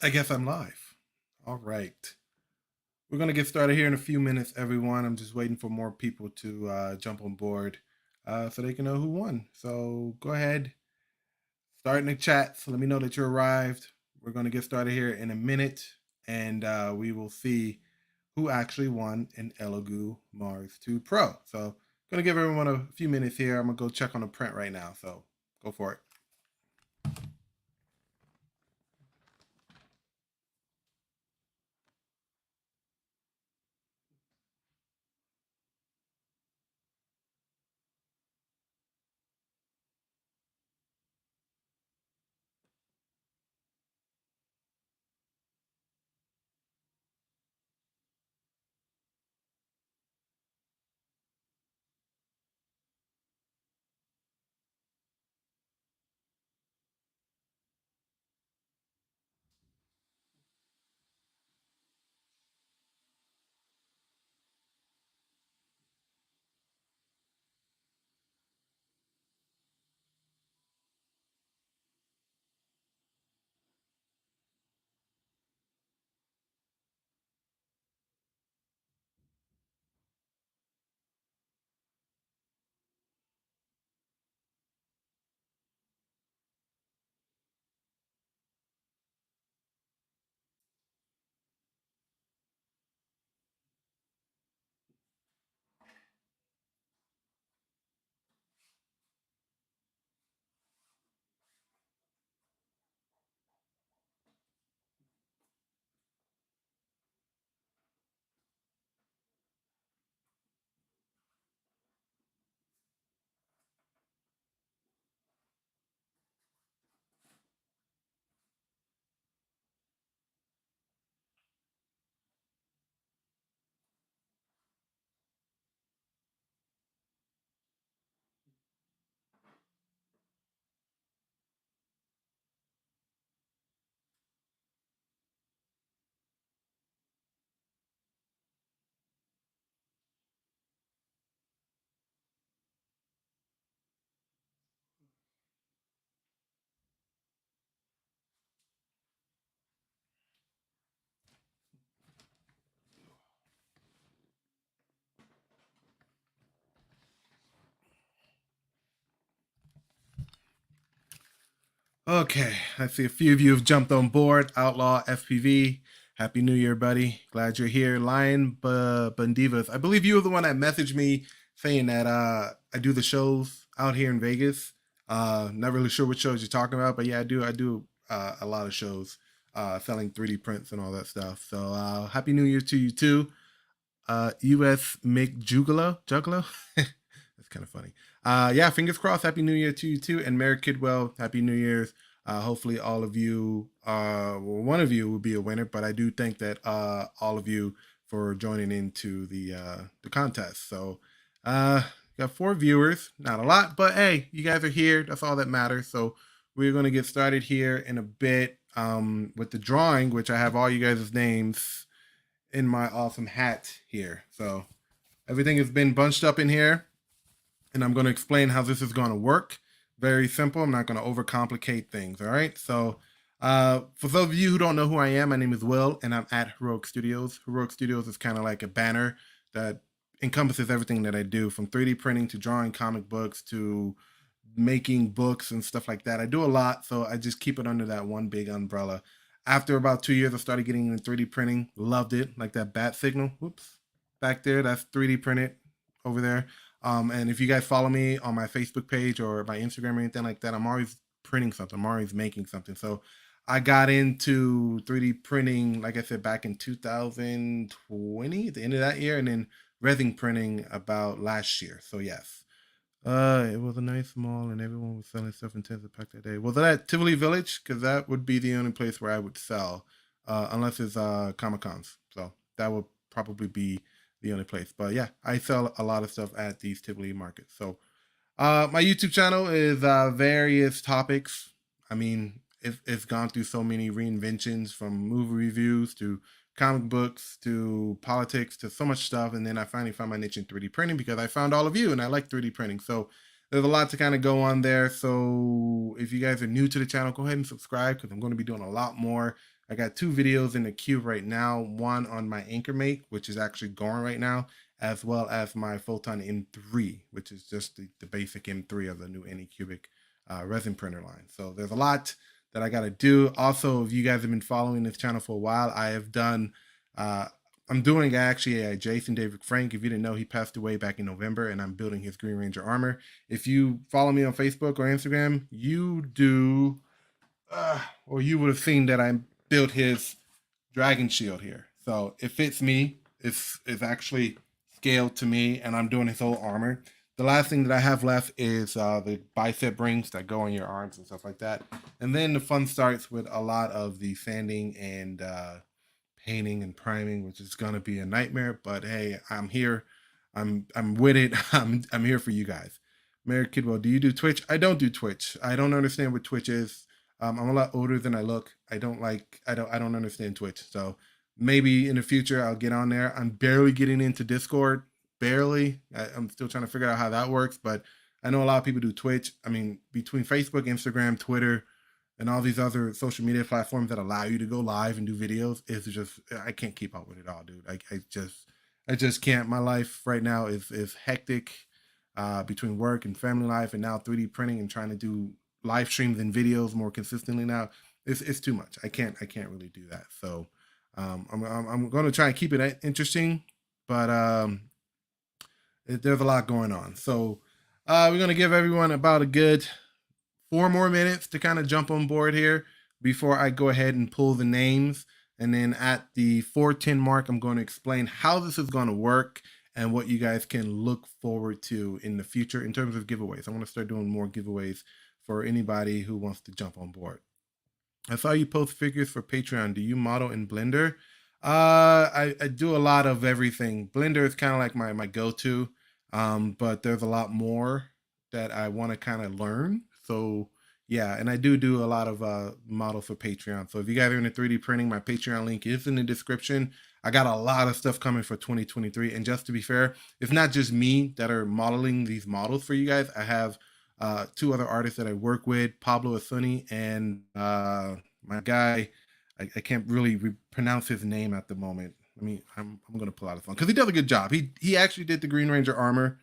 I guess I'm live. All right. We're going to get started here in a few minutes, everyone. I'm just waiting for more people to jump on board so they can know who won. So go ahead, start in the chat. So let me know that you arrived. We're going to get started here in a minute and we will see who actually won an ELEGOO Mars 2 Pro. So going to give everyone a few minutes here. I'm going to go check on the print right now. So go for it. Okay, I see a few of you have jumped on board. Outlaw FPV, Happy New Year, buddy. Glad you're here. Lion Bundivas, I believe you were the one that messaged me saying that I do the shows out here in Vegas. Not really sure what shows you're talking about, but yeah, I do a lot of shows selling 3D prints and all that stuff. So Happy New Year to you too. US Juggalo. That's kind of funny. Yeah, fingers crossed. Happy New Year to you too, and Merry Kidwell. Happy New Year's. Hopefully, all of you, well, one of you will be a winner. But I do thank that all of you for joining into the contest. So, got 4 viewers, not a lot, but hey, you guys are here. That's all that matters. So we're gonna get started here in a bit with the drawing, which I have all you guys' names in my awesome hat here. So everything has been bunched up in here, and I'm going to explain how this is going to work. Very simple. I'm not going to overcomplicate things. All right. So, for those of you who don't know who I am, my name is Will, and I'm at Heroic Studios. Heroic Studios is kind of like a banner that encompasses everything that I do, from 3D printing to drawing comic books to making books and stuff like that. I do a lot, so I just keep it under that one big umbrella. After about 2 years, I started getting into 3D printing. Loved it, like that bat signal. Whoops, back there, that's 3D printed over there. And if you guys follow me on my Facebook page or my Instagram or anything like that, I'm always printing something. I'm always making something. So I got into 3D printing, like I said, back in 2020, at the end of that year, and then resin printing about last year. So yes. It was a nice mall, and everyone was selling stuff in Texas Park that day. Was it at Tivoli Village? Because that would be the only place where I would sell, unless it's Comic Cons. So that would probably be the only place. But yeah, I sell a lot of stuff at these Tivoli markets. So my YouTube channel is various topics. I mean, it's gone through so many reinventions, from movie reviews to comic books to politics to so much stuff. And then I finally found my niche in 3D printing because I found all of you and I like 3D printing. So there's a lot to kind of go on there. So if you guys are new to the channel, go ahead and subscribe, because I'm going to be doing a lot more. I got 2 videos in the queue right now. One on my Anchormate, which is actually going right now, as well as my Photon M3, which is just the basic M3 of the new Anycubic resin printer line. So there's a lot that I got to do. Also, if you guys have been following this channel for a while, I have done, I'm doing actually a Jason David Frank. If you didn't know, he passed away back in November, and I'm building his Green Ranger armor. If you follow me on Facebook or Instagram, you do, or you would have seen that I built his dragon shield here. So it fits me. It's actually scaled to me, and I'm doing his whole armor. The last thing that I have left is the bicep rings that go on your arms and stuff like that. And then the fun starts with a lot of the sanding and painting and priming, which is gonna be a nightmare. But hey, I'm here. I'm with it. I'm here for you guys. Mary Kidwell, do you do Twitch? I don't do Twitch. I don't understand what Twitch is. I'm a lot older than I look. I don't understand Twitch. So maybe in the future I'll get on there. I'm barely getting into Discord. Barely. I'm still trying to figure out how that works, but I know a lot of people do Twitch. I mean, between Facebook, Instagram, Twitter, and all these other social media platforms that allow you to go live and do videos, it's just, I can't keep up with it all, dude. I just can't. My life right now is hectic, between work and family life, and now 3D printing and trying to do live streams and videos more consistently now. It's too much. I can't really do that. So I'm going to try and keep it interesting, but there's a lot going on. So we're going to give everyone about a good 4 more minutes to kind of jump on board here before I go ahead and pull the names. And then at the 4:10 mark, I'm going to explain how this is going to work and what you guys can look forward to in the future in terms of giveaways. I want to start doing more giveaways for anybody who wants to jump on board. I saw you post figures for Patreon. Do you model in Blender? I do a lot of everything. Blender is kind of like my go-to, but there's a lot more that I want to kind of learn. So yeah, and I do a lot of models for Patreon. So if you guys are into 3D printing, my Patreon link is in the description. I got a lot of stuff coming for 2023. And just to be fair, it's not just me that are modeling these models for you guys. I have 2 other artists that I work with, Pablo Asuni and my guy, I can't really pronounce his name at the moment. I mean, I'm gonna pull out his phone because he does a good job. He actually did the Green Ranger armor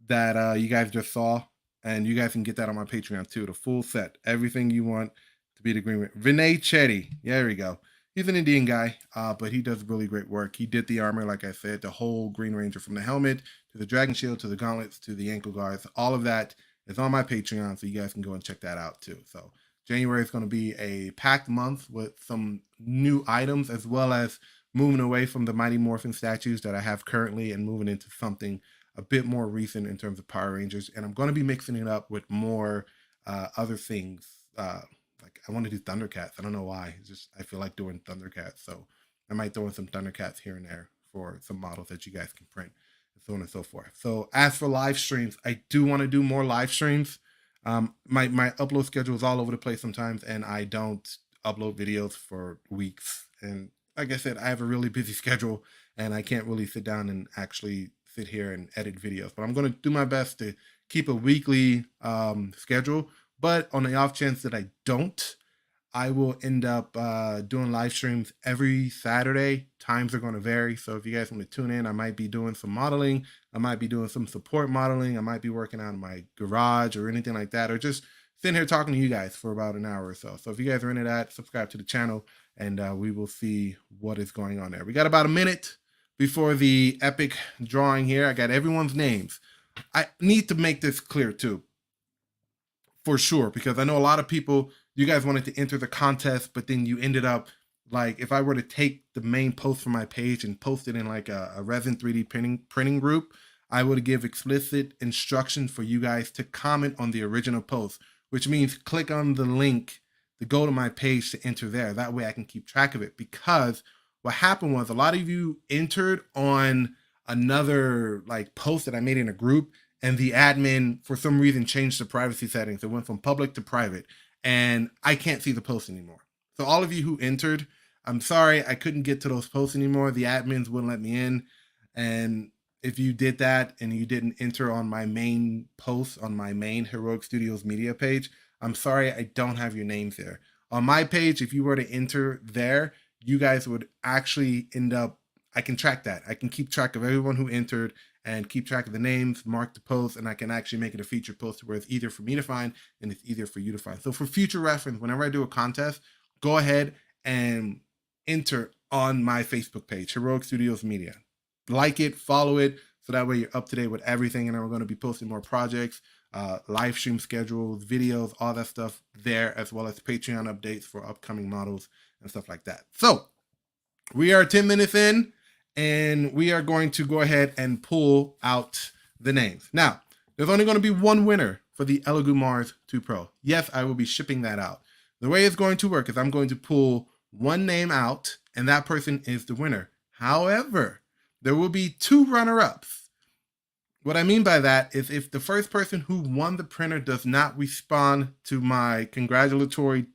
that you guys just saw, and you guys can get that on my Patreon too. The full set, everything you want to be the Green Ranger. Vinay Chetty, yeah, there we go. He's an Indian guy, but he does really great work. He did the armor, like I said, the whole Green Ranger, from the helmet to the dragon shield to the gauntlets to the ankle guards. All of that is on my Patreon, so you guys can go and check that out too. So January is going to be a packed month with some new items, as well as moving away from the Mighty Morphin statues that I have currently and moving into something a bit more recent in terms of Power Rangers. And I'm going to be mixing it up with more other things. Like I want to do Thundercats. I don't know why. It's just I feel like doing Thundercats. So I might throw in some Thundercats here and there for some models that you guys can print, and so on and so forth. So as for live streams, I do want to do more live streams. My upload schedule is all over the place sometimes, and I don't upload videos for weeks. And like I said, I have a really busy schedule, and I can't really sit down and actually sit here and edit videos. But I'm going to do my best to keep a weekly schedule. But on the off chance that I don't, I will end up doing live streams every Saturday. Times are going to vary. So if you guys want to tune in, I might be doing some modeling. I might be doing some support modeling. I might be working out in my garage or anything like that, or just sitting here talking to you guys for about an hour or so. So if you guys are into that, subscribe to the channel, and we will see what is going on there. We got about a minute before the epic drawing here. I got everyone's names. I need to make this clear too, for sure, because I know a lot of people, you guys wanted to enter the contest, but then you ended up, like, if I were to take the main post from my page and post it in like a resin 3D printing group, I would give explicit instructions for you guys to comment on the original post, which means click on the link to go to my page to enter there. That way I can keep track of it, because what happened was a lot of you entered on another like post that I made in a group, and the admin for some reason changed the privacy settings. It went from public to private, and I can't see the post anymore. So all of you who entered, I'm sorry, I couldn't get to those posts anymore. The admins wouldn't let me in. And if you did that and you didn't enter on my main post on my main Heroic Studios media page, I'm sorry, I don't have your names there. On my page, if you were to enter there, you guys would actually end up, I can track that. I can keep track of everyone who entered and keep track of the names, mark the post, and I can actually make it a featured post where it's easier for me to find and it's easier for you to find. So for future reference, whenever I do a contest, go ahead and enter on my Facebook page, Heroic Studios Media. Like it, follow it, so that way you're up to date with everything. And then we're going to be posting more projects, live stream schedules, videos, all that stuff there, as well as Patreon updates for upcoming models and stuff like that. So we are 10 minutes in, and we are going to go ahead and pull out the names. Now, there's only going to be one winner for the ELEGOO Mars 2 Pro. Yes, I will be shipping that out. The way it's going to work is I'm going to pull one name out, and that person is the winner. However, there will be 2 runner-ups. What I mean by that is if the first person who won the printer does not respond to my congratulatory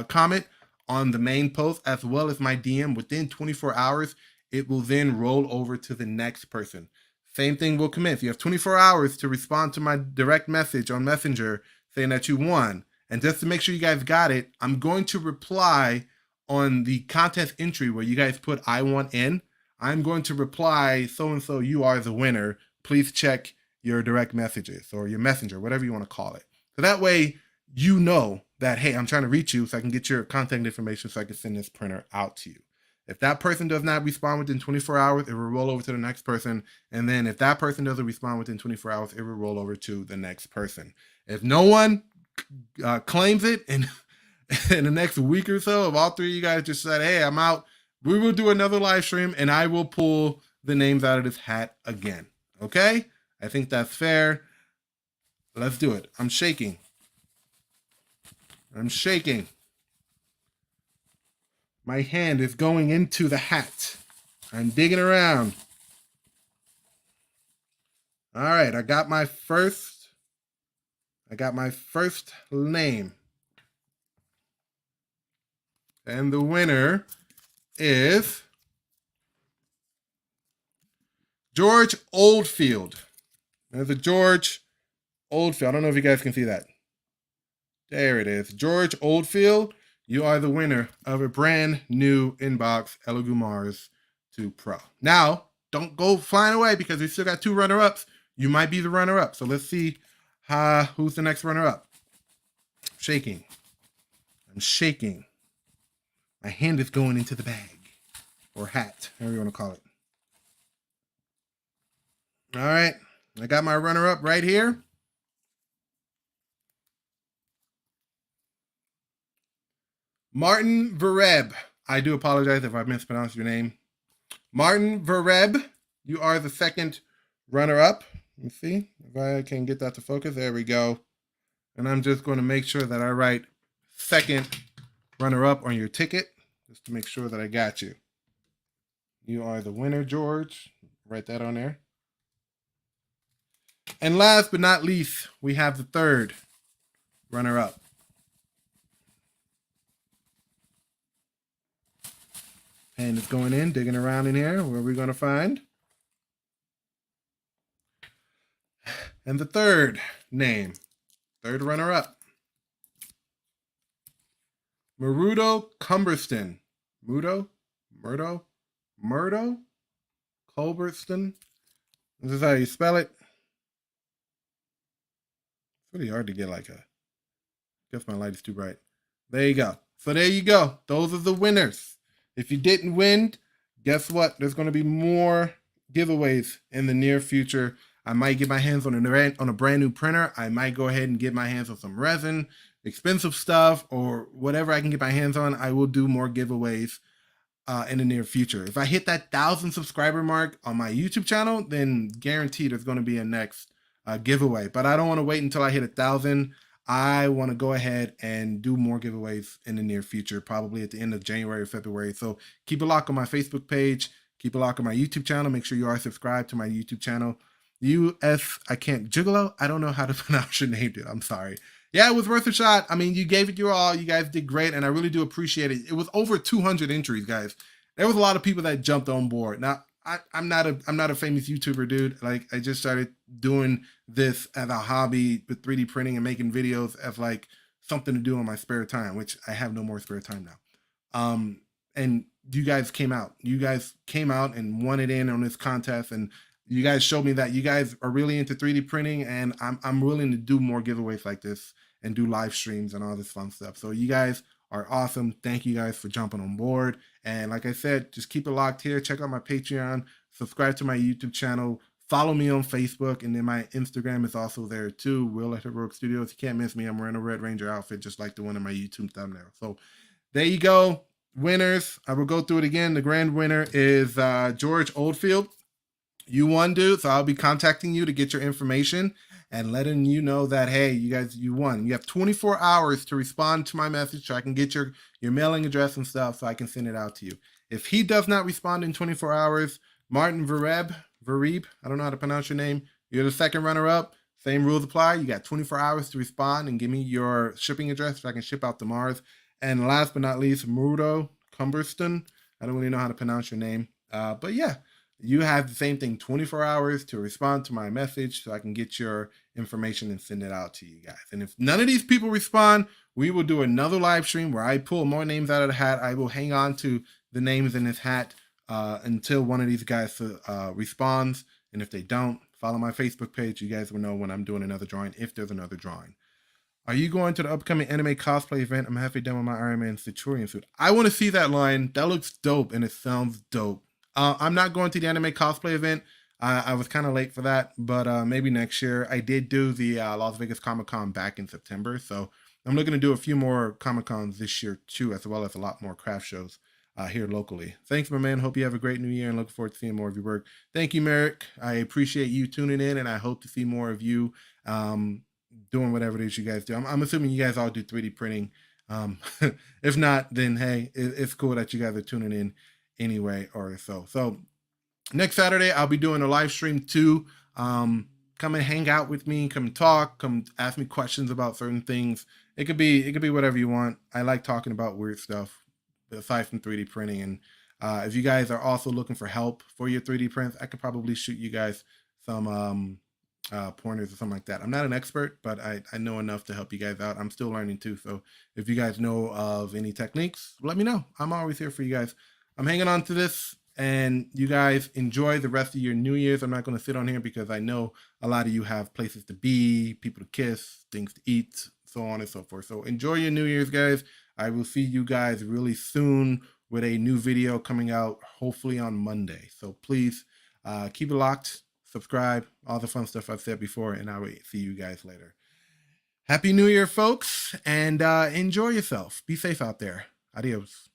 comment on the main post, as well as my DM within 24 hours, it will then roll over to the next person. Same thing will commence. You have 24 hours to respond to my direct message on Messenger saying that you won. And just to make sure you guys got it, I'm going to reply on the contest entry where you guys put I want in. I'm going to reply, so-and-so, you are the winner. Please check your direct messages or your messenger, whatever you want to call it. So that way you know that, hey, I'm trying to reach you so I can get your contact information so I can send this printer out to you. If that person does not respond within 24 hours, it will roll over to the next person. And then if that person doesn't respond within 24 hours, it will roll over to the next person. If no one claims it in the next week or so, if all 3 of you guys just said, hey, I'm out, we will do another live stream and I will pull the names out of this hat again. Okay? I think that's fair. Let's do it. I'm shaking. I'm shaking. My hand is going into the hat. I'm digging around. All right, I got my first name. And the winner is George Oldfield. There's a George Oldfield. I don't know if you guys can see that. There it is. George Oldfield, you are the winner of a brand new inbox ELEGOO Mars 2 Pro. Now, don't go flying away because we still got 2 runner-ups. You might be the runner-up. So let's see who's the next runner-up. Shaking. I'm shaking. My hand is going into the bag or hat, however you want to call it. All right. I got my runner-up right here. Martin Vereb. I do apologize if I mispronounced your name. Martin Vereb, you are the second runner-up. Let me see if I can get that to focus. There we go. And I'm just going to make sure that I write second runner-up on your ticket, just to make sure that I got you. You are the winner, George. Write that on there. And last but not least, we have the third runner-up. And it's going in, digging around in here. Where are we going to find? And the third name, third runner-up. Marudo Cumberston. Murdo? Culberston? This is how you spell it. It's really hard to get like a, I guess my light is too bright. There you go. So there you go. Those are the winners. If you didn't win, guess what? There's going to be more giveaways in the near future. I might get my hands on a brand new printer. I might go ahead and get my hands on some resin, expensive stuff, or whatever I can get my hands on. I will do more giveaways in the near future. If I hit that 1,000 subscriber mark on my YouTube channel, then guaranteed there's going to be a next giveaway. But I don't want to wait until I hit 1,000. I want to go ahead and do more giveaways in the near future, probably at the end of January or February. So keep a lock on my Facebook page. Keep a lock on my YouTube channel. Make sure you are subscribed to my YouTube channel. I can't, Gigolo? I don't know how to pronounce your name, dude. I'm sorry. Yeah, it was worth a shot. I mean, you gave it your all. You guys did great, and I really do appreciate it. It was over 200 entries, guys. There was a lot of people that jumped on board. Now, I'm not a famous YouTuber, dude. Like, I just started doing this as a hobby with 3D printing and making videos as like something to do in my spare time, which I have no more spare time now. And you guys came out. You guys came out and wanted in on this contest, and you guys showed me that you guys are really into 3D printing, and I'm willing to do more giveaways like this and do live streams and all this fun stuff. So you guys are awesome. Thank you guys for jumping on board. And like I said, just keep it locked here. Check out my Patreon, subscribe to my YouTube channel, follow me on Facebook, and then my Instagram is also there too, Will at Heroic Studios. You can't miss me. I'm wearing a Red Ranger outfit just like the one in my YouTube thumbnail. So there you go. Winners. I will go through it again. The grand winner is George Oldfield. You won, dude. So I'll be contacting you to get your information and letting you know that, hey, you guys, you won. You have 24 hours to respond to my message so I can get your mailing address and stuff so I can send it out to you. If he does not respond in 24 hours, Martin Vereb, I don't know how to pronounce your name. You're the second runner-up. Same rules apply. You got 24 hours to respond and give me your shipping address so I can ship out to Mars. And last but not least, Murudo Cumberston. I don't really know how to pronounce your name. But yeah, you have the same thing, 24 hours to respond to my message so I can get your information and send it out to you guys. And if none of these people respond, we will do another live stream where I pull more names out of the hat. I will hang on to the names in this hat until one of these guys responds. And if they don't, follow my Facebook page. You guys will know when I'm doing another drawing, if there's another drawing. Are you going to the upcoming anime cosplay event? I'm halfway done with my Iron Man Centurion suit. I want to see that line. That looks dope and it sounds dope. I'm not going to the anime cosplay event. I was kind of late for that, but maybe next year. I did do the Las Vegas Comic-Con back in September, so I'm looking to do a few more Comic-Cons this year too, as well as a lot more craft shows here locally. Thanks, my man. Hope you have a great new year and look forward to seeing more of your work. Thank you, Merrick. I appreciate you tuning in, and I hope to see more of you doing whatever it is you guys do. I'm assuming you guys all do 3D printing. If not, then hey, it's cool that you guys are tuning in anyway or so. So next Saturday, I'll be doing a live stream too. Come and hang out with me, come talk, come ask me questions about certain things. It could be whatever you want. I like talking about weird stuff aside from 3D printing. And if you guys are also looking for help for your 3D prints, I could probably shoot you guys some pointers or something like that. I'm not an expert, but I know enough to help you guys out. I'm still learning too. So if you guys know of any techniques, let me know. I'm always here for you guys. I'm hanging on to this, and you guys enjoy the rest of your New Year's. I'm not going to sit on here because I know a lot of you have places to be, people to kiss, things to eat, so on and so forth. So enjoy your New Year's, guys. I will see you guys really soon with a new video coming out, hopefully on Monday. So please keep it locked, subscribe, all the fun stuff I've said before, and I will see you guys later. Happy New Year, folks, and enjoy yourself. Be safe out there. Adios.